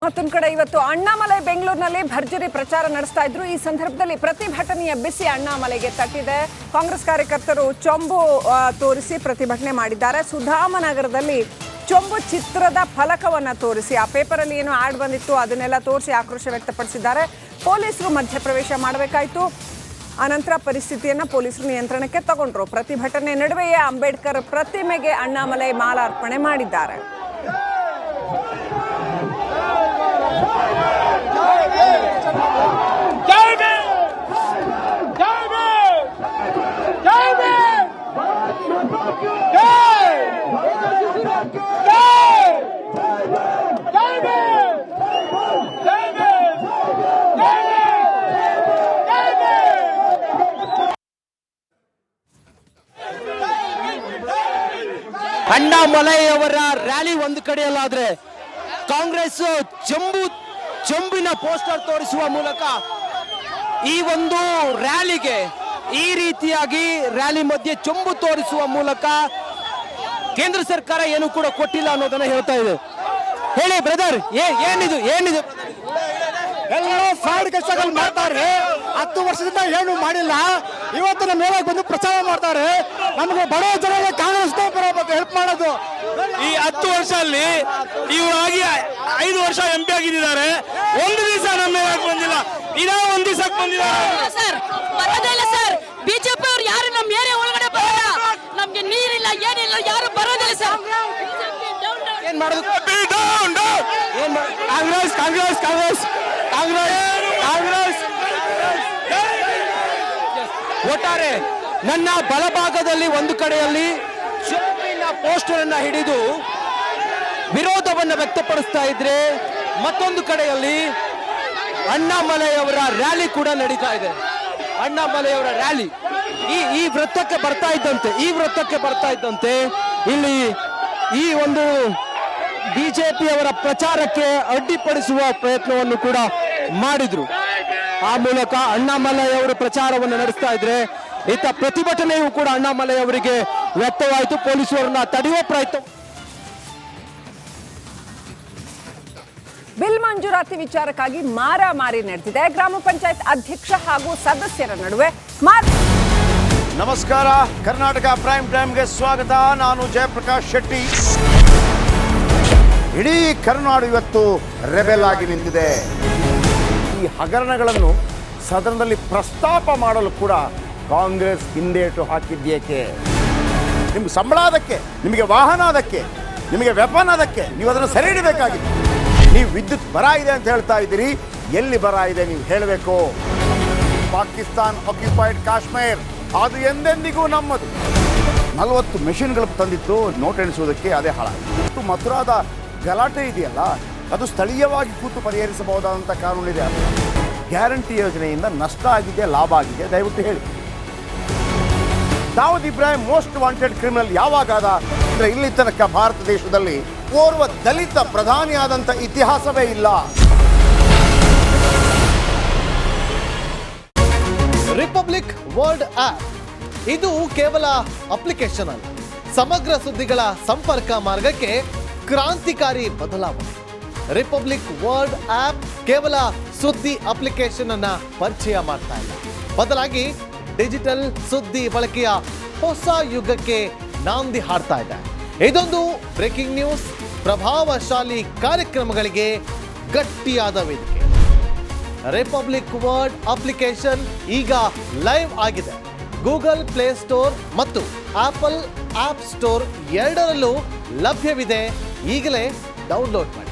ಮತ್ತೊಂದು ಕಡೆ ಇವತ್ತು ಅಣ್ಣಾಮಲೈ ಬೆಂಗಳೂರಿನಲ್ಲಿ ಭರ್ಜರಿ ಪ್ರಚಾರ ನಡೆಸ್ತಾ ಇದ್ರು. ಈ ಸಂದರ್ಭದಲ್ಲಿ ಪ್ರತಿಭಟನೆಯ ಬಿಸಿ ಅಣ್ಣಾಮಲೈಗೆ ತಟ್ಟಿದೆ. ಕಾಂಗ್ರೆಸ್ ಕಾರ್ಯಕರ್ತರು ಚೊಂಬು ತೋರಿಸಿ ಪ್ರತಿಭಟನೆ ಮಾಡಿದ್ದಾರೆ. ಸುಧಾಮನಗರದಲ್ಲಿ ಚೊಂಬು ಚಿತ್ರದ ಫಲಕವನ್ನು ತೋರಿಸಿ ಆ ಪೇಪರಲ್ಲಿ ಏನು ಆಡ್ ಬಂದಿತ್ತು ಅದನ್ನೆಲ್ಲ ತೋರಿಸಿ ಆಕ್ರೋಶ ವ್ಯಕ್ತಪಡಿಸಿದ್ದಾರೆ. ಪೊಲೀಸರು ಮಧ್ಯಪ್ರವೇಶ ಮಾಡಬೇಕಾಯಿತು. ಆನಂತರ ಪರಿಸ್ಥಿತಿಯನ್ನು ಪೊಲೀಸರು ನಿಯಂತ್ರಣಕ್ಕೆ ತಗೊಂಡ್ರು. ಪ್ರತಿಭಟನೆ ನಡುವೆಯೇ ಅಂಬೇಡ್ಕರ್ ಪ್ರತಿಮೆಗೆ ಅಣ್ಣಾಮಲೈ ಮಾಲಾರ್ಪಣೆ ಮಾಡಿದ್ದಾರೆ. ಅಣ್ಣಾಮಲೈ ಅವರ ರ್ಯಾಲಿ ಒಂದು ಕಡೆಯಲ್ಲಾದ್ರೆ ಕಾಂಗ್ರೆಸ್ ಚೊಂಬಿನ ಪೋಸ್ಟರ್ ತೋರಿಸುವ ಮೂಲಕ ಈ ಒಂದು ರ್ಯಾಲಿಗೆ ಈ ರೀತಿಯಾಗಿ ರ್ಯಾಲಿ ಮಧ್ಯೆ ಚೊಂಬು ತೋರಿಸುವ ಮೂಲಕ ಕೇಂದ್ರ ಸರ್ಕಾರ ಏನು ಕೂಡ ಕೊಟ್ಟಿಲ್ಲ ಅನ್ನೋದನ್ನ ಹೇಳ್ತಾ ಇದೆ. ಹೇಳಿ ಬ್ರದರ್, ಏನಿದು ಎಲ್ಲರೂ ಫ್ರಾಡ್ ಕೆಲಸಗಳು ಮಾಡ್ತಾರೆ. 10 ವರ್ಷದಿಂದ ಏನು ಮಾಡಿಲ್ಲ. ಇವತ್ತು ನಮ್ಮ ಮೇಲೆ ಬಂದು ಪ್ರಚಾರ ಮಾಡ್ತಾರೆ. ನಮಗೆ ಬಡ ಜನರಿಗೆ ಕಾಂಗ್ರೆಸ್ ಹೆಲ್ಪ್ ಮಾಡೋದು. ಈ 10 ವರ್ಷ ಅಲ್ಲಿ ಇವರಾಗಿ 5 ವರ್ಷ MP ಆಗಿದ್ದಾರೆ. ಒಂದು ದಿವಸ ನಮ್ಮ ಮೇಲೆ ಬಂದಿಲ್ಲ. ಇನ್ನ ಒಂದು ದಿವಸಕ್ಕೆ ಬಂದಿದ್ದಾರೆ ಸರ್. ಬರೋದಿಲ್ಲ ಸರ್. ಬಿಜೆಪಿ ಅವರು ಯಾರು ನಮ್ಮ ಏರಿಯಾ ಒಳಗಡೆ ಬರಲ್ಲ. ನಮ್ಗೆ ನೀರಿಲ್ಲ, ಏನಿಲ್ಲ, ಯಾರು ಬರೋದಿಲ್ಲ ಸರ್. ಏನ್ ಮಾಡೋದು? ಕಾಂಗ್ರೆಸ್ ಒಟ್ಟಾರೆ ನನ್ನ ಬಲಭಾಗದಲ್ಲಿ ಒಂದು ಕಡೆಯಲ್ಲಿ ಚೊಂಬಿನ ಪೋಸ್ಟರ್ ಅನ್ನ ಹಿಡಿದು ವಿರೋಧವನ್ನ ವ್ಯಕ್ತಪಡಿಸ್ತಾ ಇದ್ರೆ, ಮತ್ತೊಂದು ಕಡೆಯಲ್ಲಿ ಅಣ್ಣಾಮಲೈ ಅವರ ರ್ಯಾಲಿ ಕೂಡ ನಡೀತಾ ಇದೆ. ಅಣ್ಣಾಮಲೈ ಅವರ ರ್ಯಾಲಿ ಈ ವೃತ್ತಕ್ಕೆ ಬರ್ತಾ ಇದ್ದಂತೆ ಇಲ್ಲಿ ಈ ಒಂದು ಬಿಜೆಪಿ ಅವರ ಪ್ರಚಾರಕ್ಕೆ ಅಡ್ಡಿಪಡಿಸುವ ಪ್ರಯತ್ನವನ್ನು ಕೂಡ ಮಾಡಿದ್ರು. ಆ ಮೂಲಕ ಅಣ್ಣಾಮಲೈ ಅವರು ಪ್ರಚಾರವನ್ನು ನಡೆಸ್ತಾ ಇದ್ರೆ ಇತ್ತ ಪ್ರತಿಭಟನೆಯೂ ಕೂಡ ಅಣ್ಣಾಮಲೈ ಅವರಿಗೆ ವ್ಯಕ್ತವಾಯಿತು. ಪೊಲೀಸರನ್ನ ತಡೆಯುವ ಪ್ರಯತ್ನ. ಬಿಲ್ ಮಂಜೂರಾತಿ ವಿಚಾರಕ್ಕಾಗಿ ಮಾರಾಮಾರಿ ನಡೆದಿದೆ. ಗ್ರಾಮ ಪಂಚಾಯತ್ ಅಧ್ಯಕ್ಷ ಹಾಗೂ ಸದಸ್ಯರ ನಡುವೆ ನಮಸ್ಕಾರ, ಕರ್ನಾಟಕ ಪ್ರೈಮ್ ಟೈಮ್ಗೆ ಸ್ವಾಗತ. ನಾನು ಜಯಪ್ರಕಾಶ್ ಶೆಟ್ಟಿ. ಇಡೀ ಕರ್ನಾಡು ಇವತ್ತು ರೆಬೆಲ್ ಆಗಿ ನಿಂತಿದೆ. ಈ ಹಗರಣಗಳನ್ನು ಸದನದಲ್ಲಿ ಪ್ರಸ್ತಾಪ ಮಾಡಲು ಕೂಡ ಕಾಂಗ್ರೆಸ್ ಹಿಂದೇಟು ಹಾಕಿದ್ದೇಕೆ? ನಿಮ್ಗೆ ಸಂಬಳ ಅದಕ್ಕೆ, ನಿಮಗೆ ವಾಹನ ಅದಕ್ಕೆ, ನಿಮಗೆ ವೆಪನ್ ಅದಕ್ಕೆ, ನೀವು ಅದನ್ನು ಸೆರೆ ಹಿಡಿಬೇಕಾಗಿತ್ತು. ನೀವು ವಿದ್ಯುತ್ ಬರ ಇದೆ ಅಂತ ಹೇಳ್ತಾ ಇದ್ದೀರಿ. ಎಲ್ಲಿ ಬರ ಇದೆ ನೀವು ಹೇಳಬೇಕು. ಪಾಕಿಸ್ತಾನ್ ಆಕ್ಯುಪೈಡ್ ಕಾಶ್ಮೀರ್ ಅದು ಎಂದೆಂದಿಗೂ ನಮ್ಮದು. 40 ಮೆಷಿನ್ಗಳು ತಂದಿತ್ತು ನೋಟ್ ಎಣಿಸುವುದಕ್ಕೆ, ಅದೇ ಹಾಳಾಯಿತು. ಮಥುರಾದ ಗಲಾಟೆ ಇದೆಯಲ್ಲ, ಅದು ಸ್ಥಳೀಯವಾಗಿ ಕೂತು ಪರಿಹರಿಸಬಹುದಾದಂಥ ಕಾನೂನಿದೆ. ಗ್ಯಾರಂಟಿ ಯೋಜನೆಯಿಂದ ನಷ್ಟ ಆಗಿದೆ, ಲಾಭ ಆಗಿದೆ, ದಯವಿಟ್ಟು ಹೇಳಿ. Dawood Ibrahim most wanted criminal ಯಾವಾಗಾದ ಅಂದರೆ ಇಲ್ಲಿ ತನಕ ಭಾರತ ದೇಶದಲ್ಲಿ ಓರ್ವ ದಲಿತ ಪ್ರಧಾನಿಯಾದಂಥ ಇತಿಹಾಸವೇ ಇಲ್ಲ. ರಿಪಬ್ಲಿಕ್ ವರ್ಲ್ಡ್ ಆಪ್ ಇದು ಕೇವಲ ಅಪ್ಲಿಕೇಶನ್ ಅಲ್ಲ, ಸಮಗ್ರ ಸುದ್ದಿಗಳ ಸಂಪರ್ಕ ಮಾರ್ಗಕ್ಕೆ ಕ್ರಾಂತಿಕಾರಿ ಬದಲಾವಣೆ. ರಿಪಬ್ಲಿಕ್ ವರ್ಲ್ಡ್ ಆಪ್ ಕೇವಲ ಸುದ್ದಿ ಅಪ್ಲಿಕೇಶನ್ ಅನ್ನ ಪರಿಚಯ ಮಾಡ್ತಾ ಇಲ್ಲ, ಬದಲಾಗಿ ಡಿಜಿಟಲ್ ಸುದ್ದಿ ಬಳಕೆಯ ಹೊಸ ಯುಗಕ್ಕೆ ನಾಂದಿ ಹಾಡ್ತಾ ಇದೆ. ಇದೊಂದು ಬ್ರೇಕಿಂಗ್ ನ್ಯೂಸ್, ಪ್ರಭಾವಶಾಲಿ ಕಾರ್ಯಕ್ರಮಗಳಿಗೆ ಗಟ್ಟಿಯಾದ ವೇದಿಕೆ. ರಿಪಬ್ಲಿಕ್ ವರ್ಲ್ಡ್ ಅಪ್ಲಿಕೇಶನ್ ಈಗ ಲೈವ್ ಆಗಿದೆ. ಗೂಗಲ್ ಪ್ಲೇಸ್ಟೋರ್ ಮತ್ತು ಆಪಲ್ ಆಪ್ ಸ್ಟೋರ್ ಎರಡರಲ್ಲೂ ಲಭ್ಯವಿದೆ. ಈಗಲೇ ಡೌನ್ಲೋಡ್ ಮಾಡಿ.